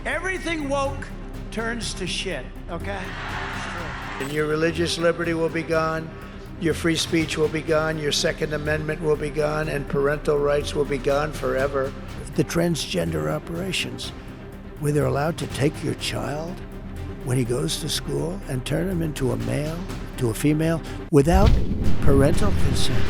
Everything woke turns to shit, okay? And your religious liberty will be gone, your free speech will be gone, your Second Amendment will be gone, and parental rights will be gone forever. The transgender operations, where they're allowed to take your child when he goes to school and turn him into a male, to a female, without parental consent.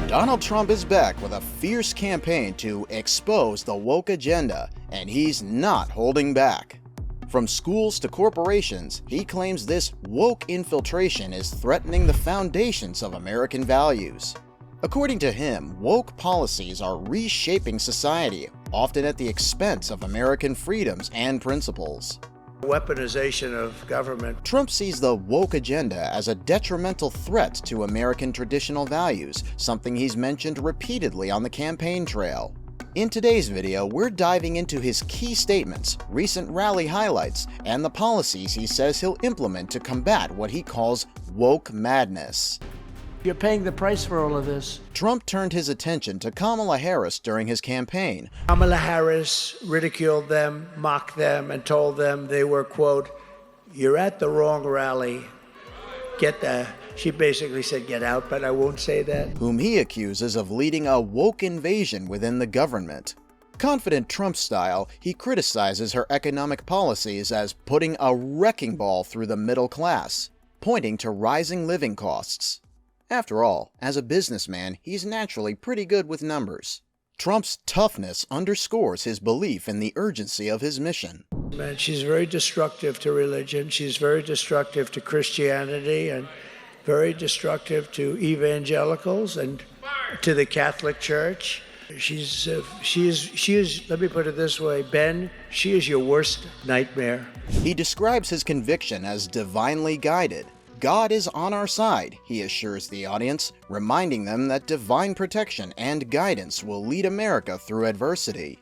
Donald Trump is back with a fierce campaign to expose the woke agenda, and he's not holding back. From schools to corporations, he claims this woke infiltration is threatening the foundations of American values. According to him, woke policies are reshaping society, often at the expense of American freedoms and principles. Weaponization of government. Trump sees the woke agenda as a detrimental threat to American traditional values, something he's mentioned repeatedly on the campaign trail. In today's video, we're diving into his key statements, recent rally highlights, and the policies he says he'll implement to combat what he calls woke madness. You're paying the price for all of this. Trump turned his attention to Kamala Harris during his campaign. Kamala Harris ridiculed them, mocked them, and told them they were, quote, "You're at the wrong rally. She basically said, get out, but I won't say that. Whom he accuses of leading a woke invasion within the government. Confident Trump style, he criticizes her economic policies as putting a wrecking ball through the middle class, pointing to rising living costs. After all, as a businessman, he's naturally pretty good with numbers. Trump's toughness underscores his belief in the urgency of his mission. Man, she's very destructive to religion. She's very destructive to Christianity and very destructive to evangelicals and to the Catholic Church. She is, let me put it this way, Ben, she is your worst nightmare. He describes his conviction as divinely guided. God is on our side, he assures the audience, reminding them that divine protection and guidance will lead America through adversity.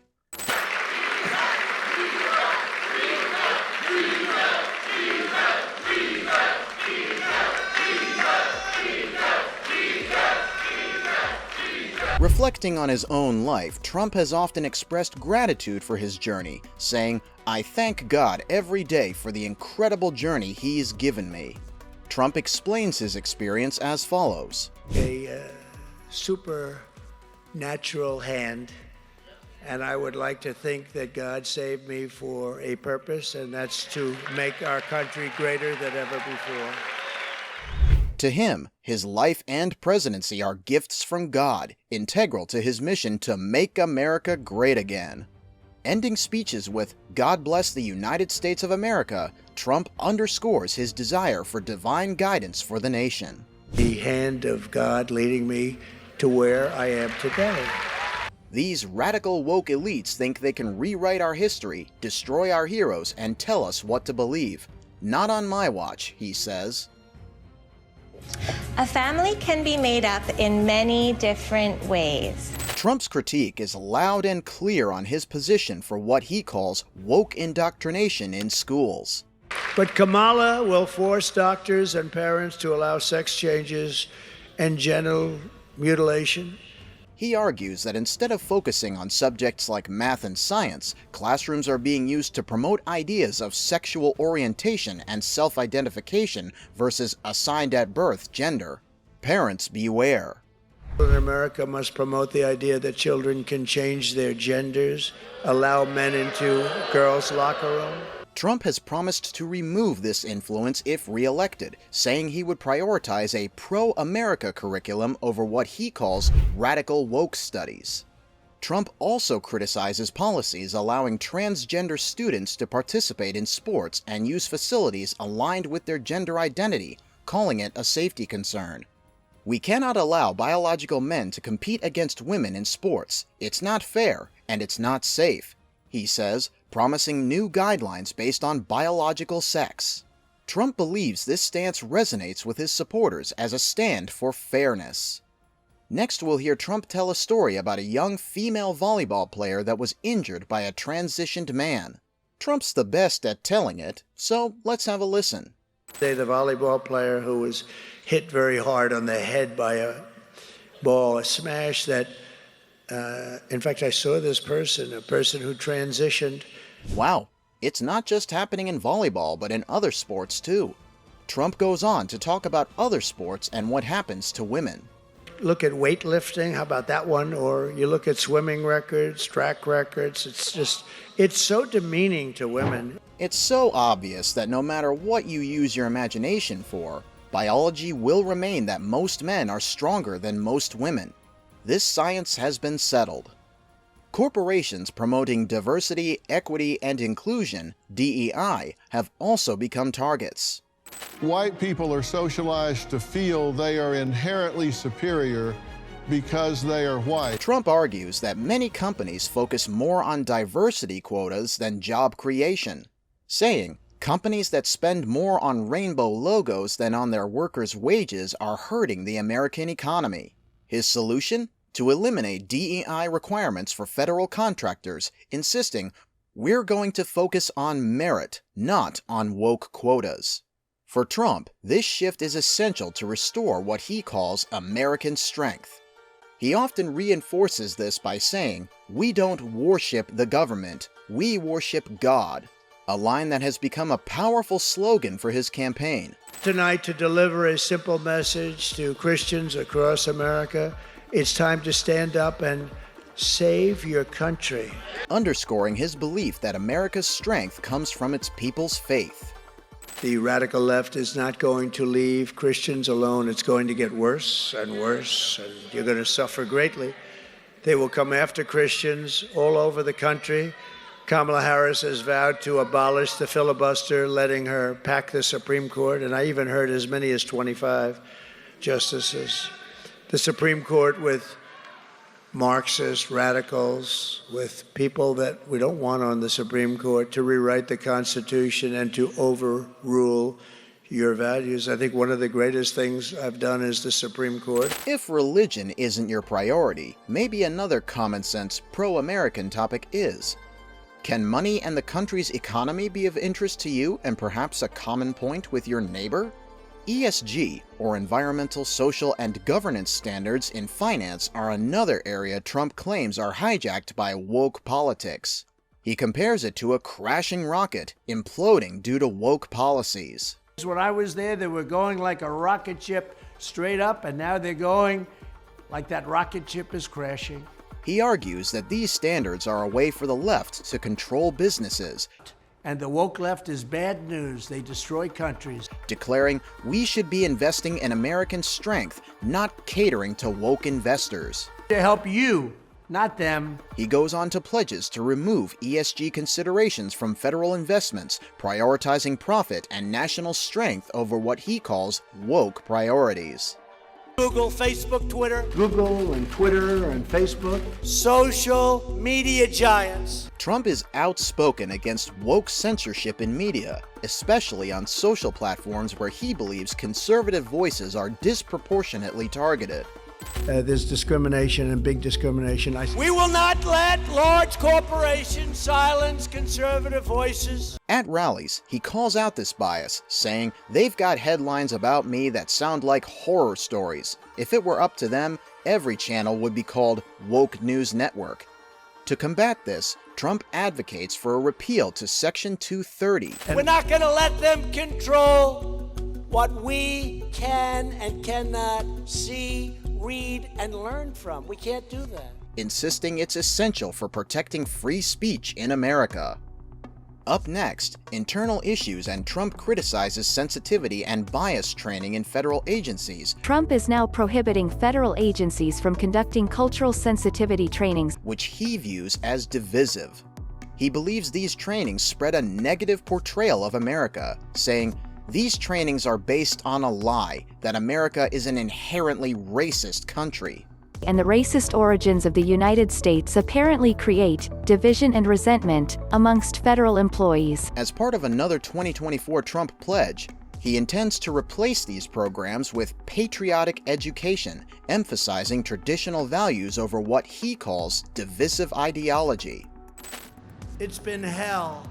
Reflecting on his own life, Trump has often expressed gratitude for his journey, saying, "I thank God every day for the incredible journey he's given me." Trump explains his experience as follows. A supernatural hand, and I would like to think that God saved me for a purpose, and that's to make our country greater than ever before. To him, his life and presidency are gifts from God, integral to his mission to make America great again. Ending speeches with "God bless the United States of America," Trump underscores his desire for divine guidance for the nation. The hand of God leading me to where I am today. These radical woke elites think they can rewrite our history, destroy our heroes, and tell us what to believe. Not on my watch, he says. A family can be made up in many different ways. Trump's critique is loud and clear on his position for what he calls woke indoctrination in schools. But Kamala will force doctors and parents to allow sex changes and genital mutilation. He argues that instead of focusing on subjects like math and science, classrooms are being used to promote ideas of sexual orientation and self-identification versus assigned at birth gender. Parents beware. In America must promote the idea that children can change their genders, allow men into girls' locker room. Trump has promised to remove this influence if re-elected, saying he would prioritize a pro-America curriculum over what he calls radical woke studies. Trump also criticizes policies allowing transgender students to participate in sports and use facilities aligned with their gender identity, calling it a safety concern. "We cannot allow biological men to compete against women in sports. It's not fair, and it's not safe," he says, promising new guidelines based on biological sex. Trump believes this stance resonates with his supporters as a stand for fairness. Next, we'll hear Trump tell a story about a young female volleyball player that was injured by a transitioned man. Trump's the best at telling it, so let's have a listen. The volleyball player who was hit very hard on the head by a ball, a smash that In fact, I saw this person, a person who transitioned. Wow, it's not just happening in volleyball, but in other sports too. Trump goes on to talk about other sports and what happens to women. Look at weightlifting, how about that one? Or you look at swimming records, track records. It's so demeaning to women. It's so obvious that no matter what you use your imagination for, biology will remain that most men are stronger than most women. This science has been settled. Corporations promoting diversity, equity, and inclusion, DEI, have also become targets. White people are socialized to feel they are inherently superior because they are white. Trump argues that many companies focus more on diversity quotas than job creation, saying companies that spend more on rainbow logos than on their workers' wages are hurting the American economy. His solution? To eliminate DEI requirements for federal contractors, insisting we're going to focus on merit, not on woke quotas. For Trump, this shift is essential to restore what he calls American strength. He often reinforces this by saying, "We don't worship the government, we worship God," a line that has become a powerful slogan for his campaign. Tonight, to deliver a simple message to Christians across America, it's time to stand up and save your country. Underscoring his belief that America's strength comes from its people's faith. The radical left is not going to leave Christians alone. It's going to get worse and worse, and you're going to suffer greatly. They will come after Christians all over the country. Kamala Harris has vowed to abolish the filibuster, letting her pack the Supreme Court, and I even heard as many as 25 justices. The Supreme Court with Marxist radicals, with people that we don't want on the Supreme Court, to rewrite the Constitution and to overrule your values. I think one of the greatest things I've done is the Supreme Court. If religion isn't your priority, maybe another common-sense pro-American topic is. Can money and the country's economy be of interest to you and perhaps a common point with your neighbor? ESG, or environmental, social, and governance standards in finance, are another area Trump claims are hijacked by woke politics. He compares it to a crashing rocket, imploding due to woke policies. When I was there, they were going like a rocket ship straight up, and now they're going like that rocket ship is crashing. He argues that these standards are a way for the left to control businesses. And the woke left is bad news. They destroy countries. Declaring we should be investing in American strength, not catering to woke investors. To help you, not them. He goes on to pledges to remove ESG considerations from federal investments, prioritizing profit and national strength over what he calls woke priorities. Google, Facebook, Twitter. Google and Twitter and Facebook. Social media giants. Trump is outspoken against woke censorship in media, especially on social platforms where he believes conservative voices are disproportionately targeted. There's discrimination and big discrimination. We will not let large corporations silence conservative voices. At rallies, he calls out this bias, saying, "They've got headlines about me that sound like horror stories. If it were up to them, every channel would be called Woke News Network." To combat this, Trump advocates for a repeal to Section 230. We're not going to let them control what we can and cannot see, read, and learn from. We can't do that. Insisting it's essential for protecting free speech in America. Up next, internal issues, and Trump criticizes sensitivity and bias training in federal agencies. Trump is now prohibiting federal agencies from conducting cultural sensitivity trainings, which he views as divisive. He believes these trainings spread a negative portrayal of America, saying, "These trainings are based on a lie that America is an inherently racist country." and the racist origins of the United States apparently create division and resentment amongst federal employees. As part of another 2024 Trump pledge, he intends to replace these programs with patriotic education, emphasizing traditional values over what he calls divisive ideology. It's been hell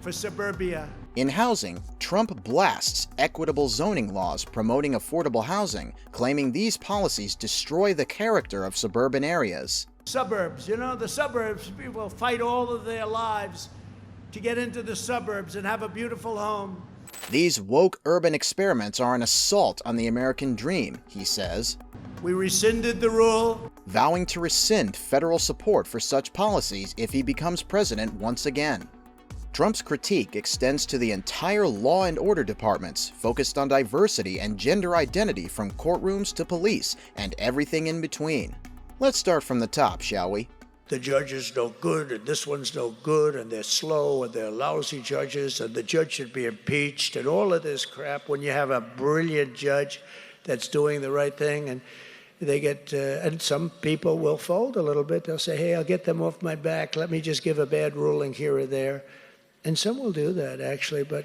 for suburbia. In housing, Trump blasts equitable zoning laws promoting affordable housing, claiming these policies destroy the character of suburban areas. Suburbs, you know, the suburbs, people fight all of their lives to get into the suburbs and have a beautiful home. These woke urban experiments are an assault on the American dream, he says, We rescinded the rule. vowing to rescind federal support for such policies if he becomes president once again. Trump's critique extends to the entire law and order departments focused on diversity and gender identity from courtrooms to police and everything in between. Let's start from the top, shall we? The judge is no good, and this one's no good, and they're slow, and they're lousy judges, and the judge should be impeached, and all of this crap when you have a brilliant judge that's doing the right thing, and they get, and some people will fold a little bit. They'll say, hey, I'll get them off my back. Let me just give a bad ruling here or there. And some will do that, actually, but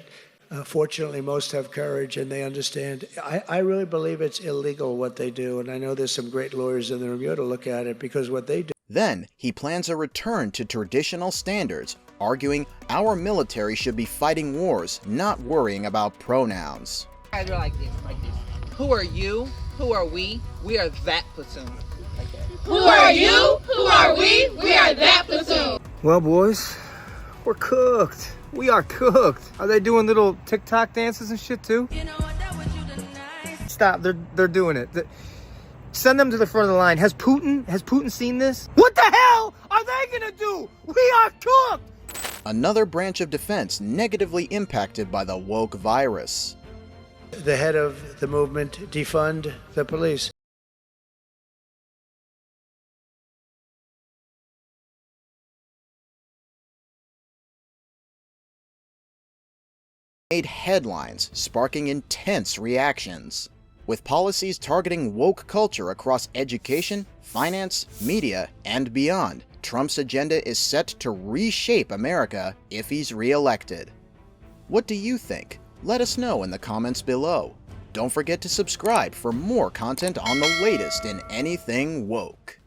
fortunately, most have courage and they understand. I really believe it's illegal what they do, and I know there's some great lawyers in the room. You ought to look at it, because what they do. Then, he plans a return to traditional standards, arguing our military should be fighting wars, not worrying about pronouns. Guys are like this. Who are you? Who are we? We are that platoon. Who are you? Who are we? We are that platoon. Well, boys, we're cooked. We are cooked. Are they doing little TikTok dances and shit too? Stop. They're doing it. Send them to the front of the line. Has Putin seen this? What the hell are they gonna do? We are cooked! Another branch of defense negatively impacted by the woke virus. The head of the movement, defund the police. Made headlines, sparking intense reactions. With policies targeting woke culture across education, finance, media, and beyond, Trump's agenda is set to reshape America if he's re-elected. What do you think? Let us know in the comments below. Don't forget to subscribe for more content on the latest in anything woke.